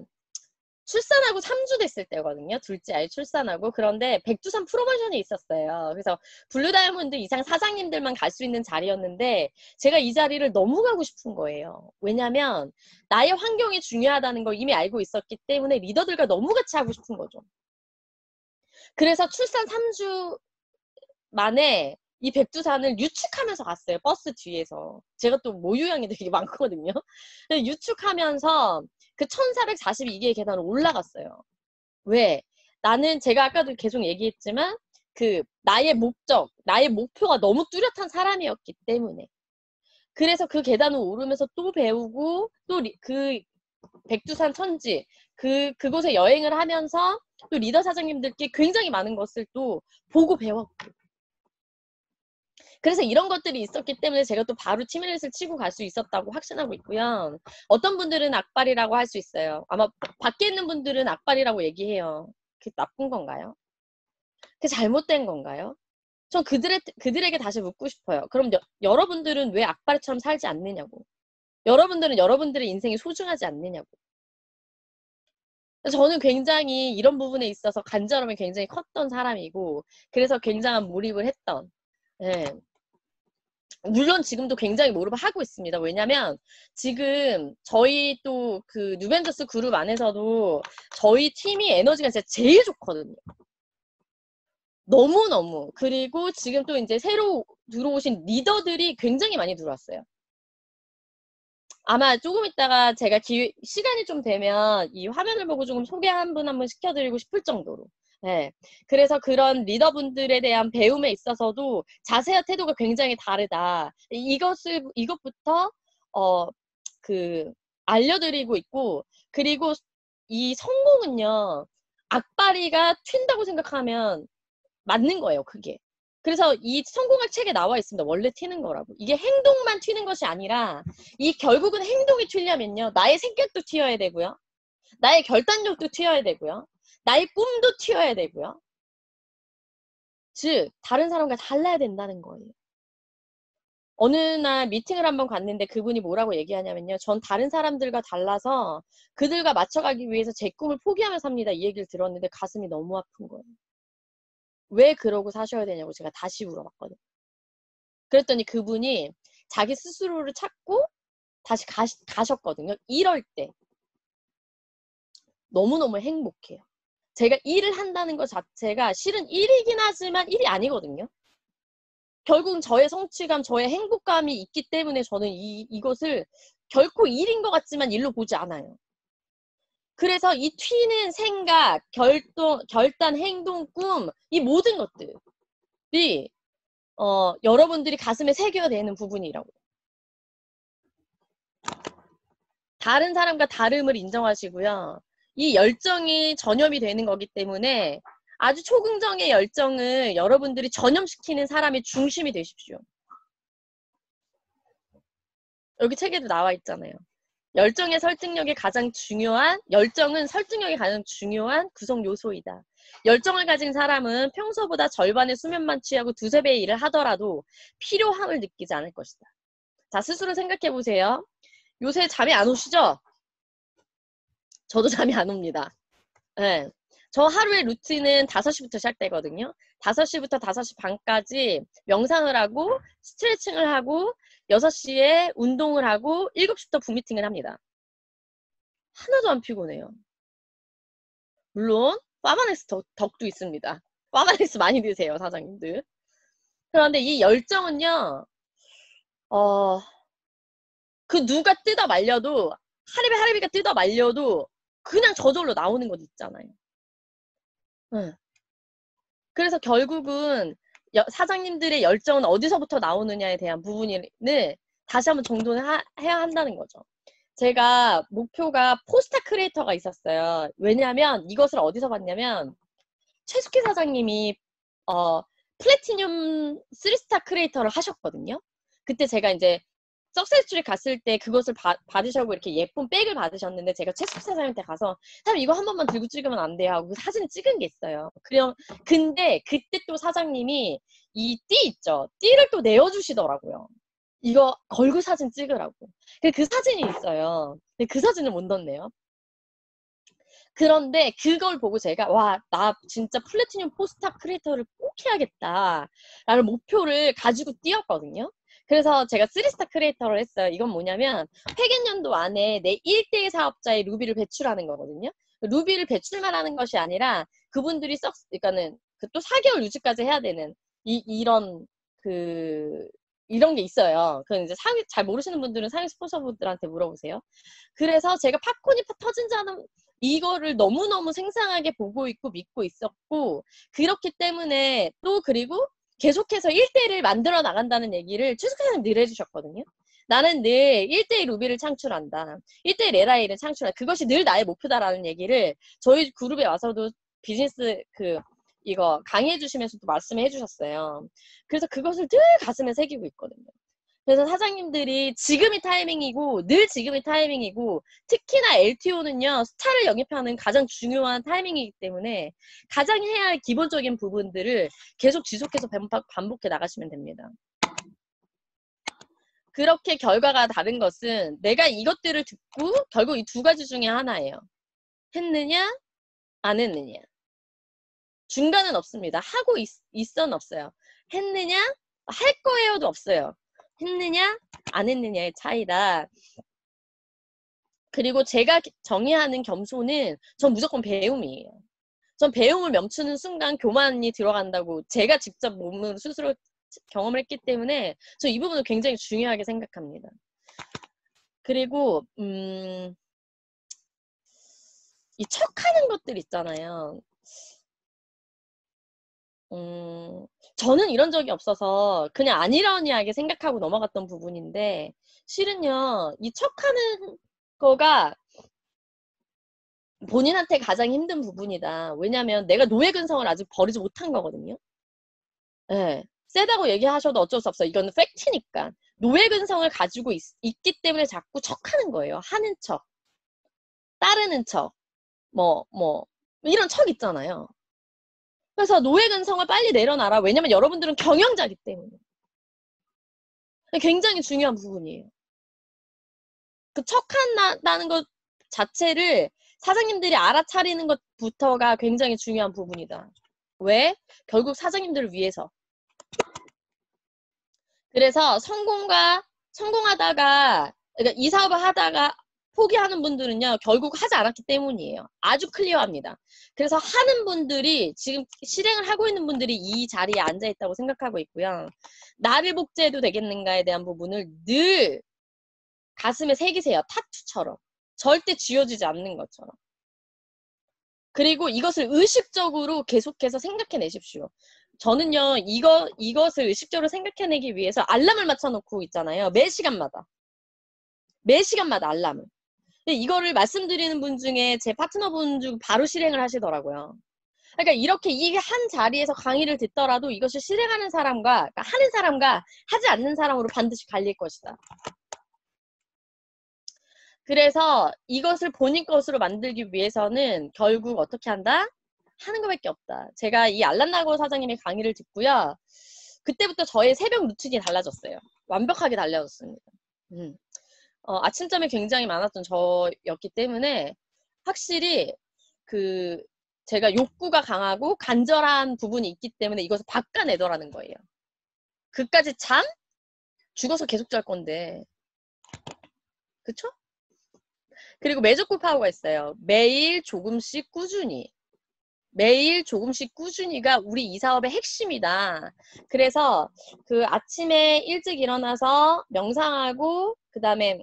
출산하고 3주 됐을 때거든요. 둘째 아이 출산하고. 그런데 백두산 프로모션이 있었어요. 그래서 블루다이아몬드 이상 사장님들만 갈 수 있는 자리였는데 제가 이 자리를 너무 가고 싶은 거예요. 왜냐면 나의 환경이 중요하다는 걸 이미 알고 있었기 때문에 리더들과 너무 같이 하고 싶은 거죠. 그래서 출산 3주 만에 이 백두산을 유축하면서 갔어요. 버스 뒤에서. 제가 또 모유양이 되게 많거든요. 유축하면서 그 1442개의 계단을 올라갔어요. 왜? 나는 제가 아까도 계속 얘기했지만 나의 목표가 너무 뚜렷한 사람이었기 때문에. 그래서 그 계단을 오르면서 또 배우고 또 그 백두산 천지 그곳에 여행을 하면서 또 리더 사장님들께 굉장히 많은 것을 또 보고 배웠고 그래서 이런 것들이 있었기 때문에 제가 또 바로 티미넷을 치고 갈 수 있었다고 확신하고 있고요. 어떤 분들은 악발이라고 할 수 있어요. 아마 밖에 있는 분들은 악발이라고 얘기해요. 그게 나쁜 건가요? 그게 잘못된 건가요? 전 그들에게 다시 묻고 싶어요. 그럼 여러분들은 왜 악발처럼 살지 않느냐고. 여러분들은 여러분들의 인생이 소중하지 않느냐고. 저는 굉장히 이런 부분에 있어서 간절함이 굉장히 컸던 사람이고 그래서 굉장한 몰입을 했던 예. 물론 지금도 굉장히 몰입을 하고 있습니다. 왜냐면 지금 저희 또 그 뉴벤져스 그룹 안에서도 저희 팀이 에너지가 진짜 제일 좋거든요. 너무너무. 그리고 지금 또 이제 새로 들어오신 리더들이 굉장히 많이 들어왔어요. 아마 조금 있다가 제가 시간이 좀 되면 이 화면을 보고 조금 소개 한 분 시켜드리고 싶을 정도로. 네. 그래서 그런 리더분들에 대한 배움에 있어서도 자세와 태도가 굉장히 다르다. 이것부터 그 알려드리고 있고, 그리고 이 성공은요, 악바리가 튄다고 생각하면 맞는 거예요, 그게. 그래서 이 성공학 책에 나와 있습니다. 원래 튀는 거라고. 이게 행동만 튀는 것이 아니라 이 결국은 행동이 튀려면요. 나의 성격도 튀어야 되고요. 나의 결단력도 튀어야 되고요. 나의 꿈도 튀어야 되고요. 즉 다른 사람과 달라야 된다는 거예요. 어느 날 미팅을 한번 갔는데 그분이 뭐라고 얘기하냐면요. 전 다른 사람들과 달라서 그들과 맞춰가기 위해서 제 꿈을 포기하며 삽니다. 이 얘기를 들었는데 가슴이 너무 아픈 거예요. 왜 그러고 사셔야 되냐고 제가 다시 물어봤거든요. 그랬더니 그분이 자기 스스로를 찾고 다시 가셨거든요. 이럴 때 너무너무 행복해요. 제가 일을 한다는 것 자체가 실은 일이긴 하지만 일이 아니거든요. 결국은 저의 성취감, 저의 행복감이 있기 때문에 저는 이것을 결코 일인 것 같지만 일로 보지 않아요. 그래서 이 튀는 생각, 결단, 행동, 꿈, 이 모든 것들이 여러분들이 가슴에 새겨야 되는 부분이라고. 다른 사람과 다름을 인정하시고요. 이 열정이 전염이 되는 거기 때문에 아주 초긍정의 열정을 여러분들이 전염시키는 사람의 중심이 되십시오. 여기 책에도 나와 있잖아요. 열정은 설득력이 가장 중요한 구성 요소이다. 열정을 가진 사람은 평소보다 절반의 수면만 취하고 두세 배의 일을 하더라도 필요함을 느끼지 않을 것이다. 자, 스스로 생각해 보세요. 요새 잠이 안 오시죠? 저도 잠이 안 옵니다. 네. 저 하루의 루틴은 5시부터 시작되거든요. 5시부터 5시 반까지 명상을 하고 스트레칭을 하고 6시에 운동을 하고 7시부터 붐미팅을 합니다. 하나도 안 피곤해요. 물론 파마넥스 덕도 있습니다. 파마넥스 많이 드세요, 사장님들. 그런데 이 열정은요. 그 누가 뜯어 말려도 하리비가 뜯어 말려도 그냥 저절로 나오는 것 있잖아요. 네. 그래서 결국은 사장님들의 열정은 어디서부터 나오느냐에 대한 부분을 다시 한번 정돈해야 한다는 거죠. 제가 목표가 포스타 크리에이터가 있었어요. 왜냐하면 이것을 어디서 봤냐면 최숙희 사장님이 플래티늄 3스타 크리에이터를 하셨거든요. 그때 제가 이제 석세스트리 갔을 때 그것을 받으셔고 이렇게 예쁜 백을 받으셨는데 제가 최숙희 사장님한테 가서 사장님 이거 한 번만 들고 찍으면 안 돼요 하고 그 사진을 찍은 게 있어요. 근데 그때 또 사장님이 이 띠 있죠. 띠를 또 내어주시더라고요. 이거 걸고 사진 찍으라고. 그 사진이 있어요. 근데 그 사진을 못 넣었네요. 그런데 그걸 보고 제가 와, 나 진짜 플래티늄 포스타 크리에이터를 꼭 해야겠다 라는 목표를 가지고 뛰었거든요. 그래서 제가 3스타 크리에이터를 했어요. 이건 뭐냐면 회계연도 안에 내 1대1 사업자의 루비를 배출하는 거거든요. 루비를 배출만 하는 것이 아니라 그분들이 그러니까는 또 4개월 유지까지 해야 되는 이런 이런 게 있어요. 그 이제 잘 모르시는 분들은 상위 스폰서분들한테 물어보세요. 그래서 제가 팝콘이 터진 자는 이거를 너무너무 생생하게 보고 있고 믿고 있었고 그렇기 때문에 또 그리고 계속해서 1대1을 만들어 나간다는 얘기를 최숙희 사장님 늘 해주셨거든요. 나는 늘 1대1 루비를 창출한다. 1대1 LI를 창출한다. 그것이 늘 나의 목표다라는 얘기를 저희 그룹에 와서도 비즈니스 이거 강의해 주시면서도 말씀해 주셨어요. 그래서 그것을 늘 가슴에 새기고 있거든요. 그래서 사장님들이 지금이 타이밍이고 늘 지금이 타이밍이고 특히나 LTO는요. 스타를 영입하는 가장 중요한 타이밍이기 때문에 가장 해야 할 기본적인 부분들을 계속 지속해서 반복해 나가시면 됩니다. 그렇게 결과가 다른 것은 내가 이것들을 듣고 결국 이 두 가지 중에 하나예요. 했느냐 안 했느냐. 중간은 없습니다. 하고 있어는 없어요. 했느냐 할 거예요도 없어요. 했느냐 안 했느냐의 차이다. 그리고 제가 정의하는 겸손은 전 무조건 배움이에요. 전 배움을 멈추는 순간 교만이 들어간다고 제가 직접 몸으로 스스로 경험을 했기 때문에 저 이 부분을 굉장히 중요하게 생각합니다. 그리고 이 척하는 것들 있잖아요. 저는 이런 적이 없어서 그냥 아니러니하게 생각하고 넘어갔던 부분인데, 실은요, 이 척하는 거가 본인한테 가장 힘든 부분이다. 왜냐면 내가 노예근성을 아직 버리지 못한 거거든요. 예. 세다고 얘기하셔도 어쩔 수 없어요. 이거는 팩트니까. 노예근성을 가지고 있기 때문에 자꾸 척하는 거예요. 하는 척, 따르는 척, 이런 척 있잖아요. 그래서 노예근성을 빨리 내려놔라. 왜냐면 여러분들은 경영자이기 때문에. 굉장히 중요한 부분이에요. 그 척한다는 것 자체를 사장님들이 알아차리는 것부터가 굉장히 중요한 부분이다. 왜? 결국 사장님들을 위해서. 그래서 성공하다가, 그러니까 이 사업을 하다가 포기하는 분들은요, 결국 하지 않았기 때문이에요. 아주 클리어합니다. 그래서 하는 분들이, 지금 실행을 하고 있는 분들이 이 자리에 앉아있다고 생각하고 있고요. 나를 복제해도 되겠는가에 대한 부분을 늘 가슴에 새기세요. 타투처럼. 절대 지워지지 않는 것처럼. 그리고 이것을 의식적으로 계속해서 생각해내십시오. 저는요, 이것을 의식적으로 생각해내기 위해서 알람을 맞춰놓고 있잖아요. 매 시간마다 알람을. 근데 이거를 말씀드리는 분 중에 제 파트너분 중 바로 실행을 하시더라고요. 그러니까 이렇게 이 한 자리에서 강의를 듣더라도 이것을 실행하는 사람과, 그러니까 하는 사람과 하지 않는 사람으로 반드시 갈릴 것이다. 그래서 이것을 본인 것으로 만들기 위해서는 결국 어떻게 한다? 하는 것밖에 없다. 제가 이 알란나고 사장님의 강의를 듣고요. 그때부터 저의 새벽 루틴이 달라졌어요. 완벽하게 달라졌습니다. 아침잠이 굉장히 많았던 저였기 때문에 확실히 제가 욕구가 강하고 간절한 부분이 있기 때문에 이것을 바꿔내더라는 거예요. 그까지 잠? 죽어서 계속 잘 건데. 그쵸? 그리고 매적구 파워가 있어요. 매일 조금씩 꾸준히. 매일 조금씩 꾸준히가 우리 이 사업의 핵심이다. 그래서 그 아침에 일찍 일어나서 명상하고, 그 다음에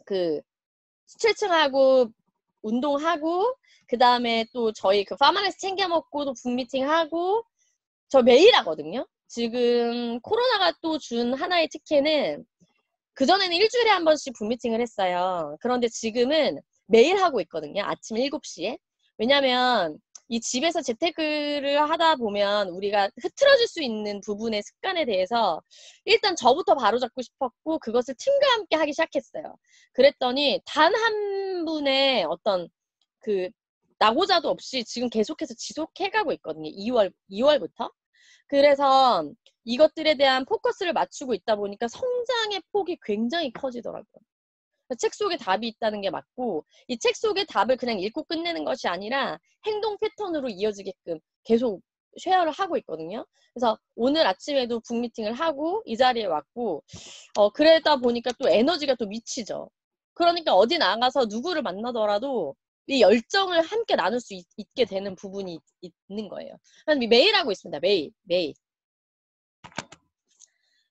그 스트레칭하고, 운동하고, 그 다음에 또 저희 그 파마레스 챙겨 먹고, 또 북미팅하고, 저 매일 하거든요. 지금 코로나가 또 준 하나의 특혜는 그전에는 일주일에 한 번씩 북미팅을 했어요. 그런데 지금은 매일 하고 있거든요. 아침 7시에. 왜냐면 이 집에서 재테크를 하다 보면 우리가 흐트러질 수 있는 부분의 습관에 대해서 일단 저부터 바로잡고 싶었고 그것을 팀과 함께 하기 시작했어요. 그랬더니 단 한 분의 어떤 나고자도 없이 지금 계속해서 지속해가고 있거든요. 2월부터. 그래서 이것들에 대한 포커스를 맞추고 있다 보니까 성장의 폭이 굉장히 커지더라고요. 책 속에 답이 있다는 게 맞고 이 책 속의 답을 그냥 읽고 끝내는 것이 아니라 행동 패턴으로 이어지게끔 계속 쉐어를 하고 있거든요. 그래서 오늘 아침에도 북미팅을 하고 이 자리에 왔고 그러다 보니까 또 에너지가 또 미치죠. 그러니까 어디 나가서 누구를 만나더라도 이 열정을 함께 나눌 수 있게 되는 부분이 있는 거예요. 매일 하고 있습니다. 매일.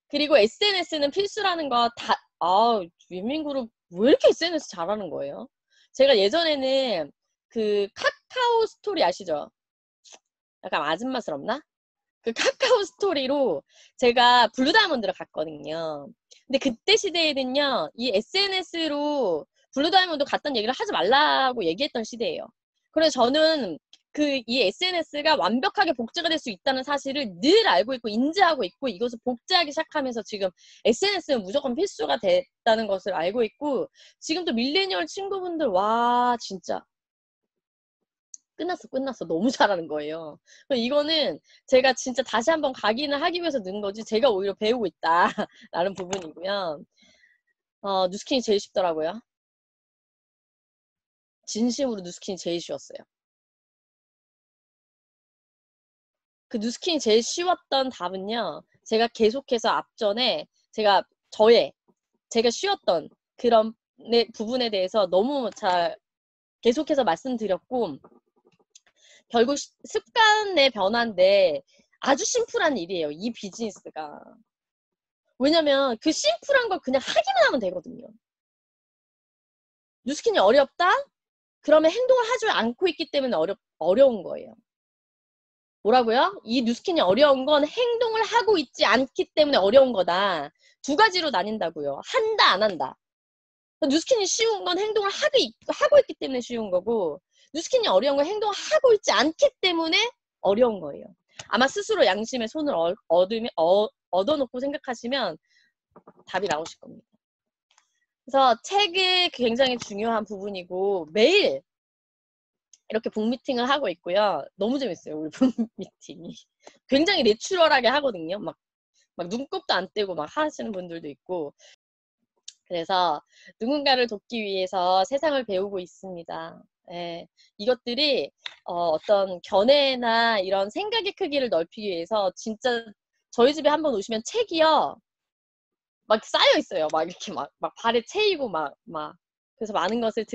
그리고 SNS는 필수라는 거 윈민그룹 왜 이렇게 SNS 잘하는 거예요? 제가 예전에는 그 카카오 스토리 아시죠? 약간 아줌마스럽나? 그 카카오 스토리로 제가 블루다이몬드를 갔거든요. 근데 그때 시대에는요, 이 SNS로 블루다이몬드 갔던 얘기를 하지 말라고 얘기했던 시대예요. 그래서 저는 이 SNS가 완벽하게 복제가 될 수 있다는 사실을 늘 알고 있고 인지하고 있고 이것을 복제하기 시작하면서 지금 SNS는 무조건 필수가 됐다는 것을 알고 있고 지금 또 밀레니얼 친구분들 와 진짜 끝났어. 너무 잘하는 거예요. 이거는 제가 진짜 다시 한번 각인을 하기 위해서 넣은 거지 제가 오히려 배우고 있다라는 부분이고요. 뉴스킨이 제일 쉽더라고요. 진심으로 뉴스킨이 제일 쉬웠어요. 그 뉴스킨이 제일 쉬웠던 답은요. 제가 계속해서 앞전에 제가 쉬웠던 그런 부분에 대해서 너무 잘 계속해서 말씀드렸고 결국 습관의 변화인데 아주 심플한 일이에요. 이 비즈니스가. 왜냐면 그 심플한 걸 그냥 하기만 하면 되거든요. 뉴스킨이 어렵다? 그러면 행동을 하지 않고 있기 때문에 어려운 거예요. 뭐라고요? 이 뉴스킨이 어려운 건 행동을 하고 있지 않기 때문에 어려운 거다. 두 가지로 나뉜다고요. 한다, 안 한다. 뉴스킨이 쉬운 건 행동을 하고 있기 때문에 쉬운 거고, 뉴스킨이 어려운 건 행동을 하고 있지 않기 때문에 어려운 거예요. 아마 스스로 양심의 손을 얻어놓고 생각하시면 답이 나오실 겁니다. 그래서 책이 굉장히 중요한 부분이고, 매일 이렇게 북미팅을 하고 있고요. 너무 재밌어요, 우리 북미팅이. 굉장히 내추럴하게 하거든요. 막 눈곱도 안 떼고 막 하시는 분들도 있고. 그래서 누군가를 돕기 위해서 세상을 배우고 있습니다. 예, 이것들이 어떤 견해나 이런 생각의 크기를 넓히기 위해서 진짜 저희 집에 한번 오시면 책이요. 막 쌓여 있어요. 막 이렇게 막 발에 채이고 막. 그래서 많은 것을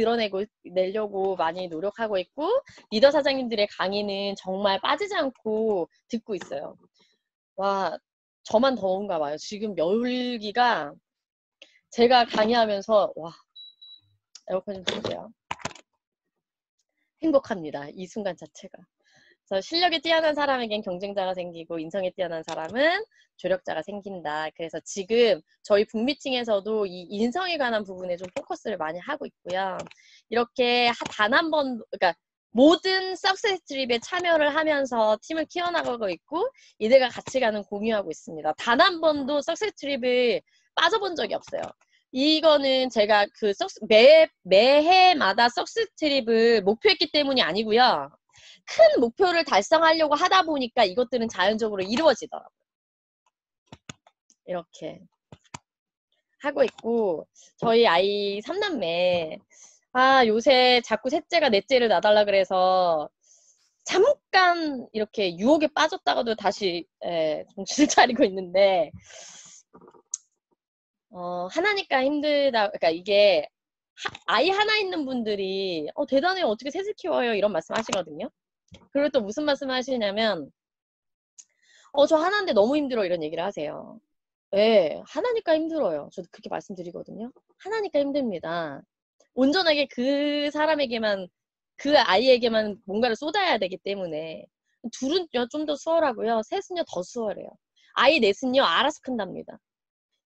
내려고 많이 노력하고 있고, 리더 사장님들의 강의는 정말 빠지지 않고 듣고 있어요. 와, 저만 더운가 봐요. 지금 열기가 제가 강의하면서, 와, 에어컨 좀 줄게요. 행복합니다. 이 순간 자체가. 그래서 실력이 뛰어난 사람에겐 경쟁자가 생기고 인성이 뛰어난 사람은 조력자가 생긴다. 그래서 지금 저희 북미팅에서도 이 인성에 관한 부분에 좀 포커스를 많이 하고 있고요. 이렇게 단 한 번, 그러니까 모든 석세스 트립에 참여를 하면서 팀을 키워나가고 있고, 이들과 같이 가는 공유하고 있습니다. 단 한 번도 석세스 트립을 빠져본 적이 없어요. 이거는 제가 그 매해마다 석세스 트립을 목표했기 때문이 아니고요. 큰 목표를 달성하려고 하다 보니까 이것들은 자연적으로 이루어지더라고요. 이렇게 하고 있고, 저희 아이 3남매, 요새 자꾸 셋째가 넷째를 낳아달라 그래서 잠깐 이렇게 유혹에 빠졌다가도 다시 정신을 차리고 있는데, 하나니까 힘들다. 그러니까 이게 아이 하나 있는 분들이 대단해요. 어떻게 셋을 키워요? 이런 말씀 하시거든요. 그리고 또 무슨 말씀 하시냐면, 저 하나인데 너무 힘들어. 이런 얘기를 하세요. 네, 하나니까 힘들어요. 저도 그렇게 말씀드리거든요. 하나니까 힘듭니다. 온전하게 그 사람에게만, 그 아이에게만 뭔가를 쏟아야 되기 때문에. 둘은 좀 더 수월하고요. 셋은요, 더 수월해요. 아이 넷은요, 알아서 큰답니다.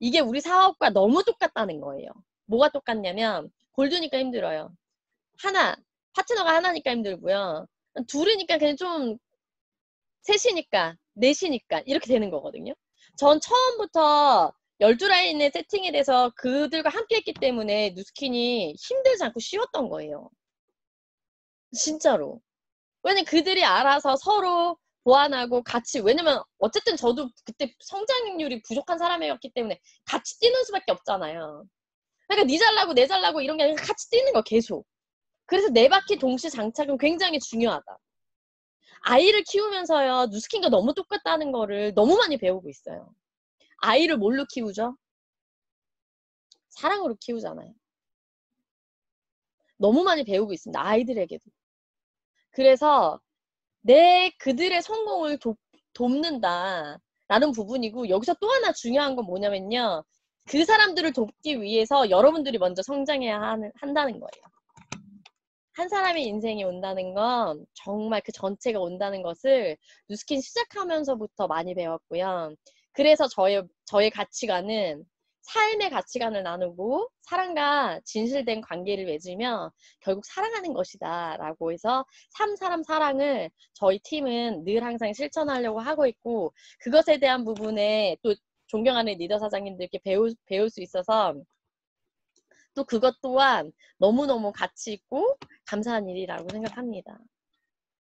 이게 우리 사업과 너무 똑같다는 거예요. 뭐가 똑같냐면, 골드니까 힘들어요. 파트너가 하나니까 힘들고요. 둘이니까 그냥 좀, 셋이니까, 넷이니까, 이렇게 되는 거거든요. 전 처음부터 12라인의 세팅에 대해서 그들과 함께 했기 때문에 뉴스킨이 힘들지 않고 쉬웠던 거예요. 진짜로. 왜냐면 그들이 알아서 서로 보완하고 같이, 왜냐면 어쨌든 저도 그때 성장률이 부족한 사람이었기 때문에 같이 뛰는 수밖에 없잖아요. 그러니까 니 잘나고 내 잘나고 이런 게 아니라 같이 뛰는 거 계속. 그래서 네 바퀴 동시 장착은 굉장히 중요하다. 아이를 키우면서요, 뉴스킨과 너무 똑같다는 거를 너무 많이 배우고 있어요. 아이를 뭘로 키우죠? 사랑으로 키우잖아요. 너무 많이 배우고 있습니다. 아이들에게도. 그래서 그들의 성공을 돕는다 라는 부분이고, 여기서 또 하나 중요한 건 뭐냐면요. 그 사람들을 돕기 위해서 여러분들이 먼저 성장해야 한다는 거예요. 한 사람의 인생이 온다는 건 정말 그 전체가 온다는 것을 뉴스킨 시작하면서부터 많이 배웠고요. 그래서 저의 가치관은 삶의 가치관을 나누고 사랑과 진실된 관계를 맺으며 결국 사랑하는 것이다 라고 해서 사람 사랑을 저희 팀은 늘 항상 실천하려고 하고 있고, 그것에 대한 부분에 또 존경하는 리더 사장님들께 배울 수 있어서 또 그것 또한 너무너무 가치 있고 감사한 일이라고 생각합니다.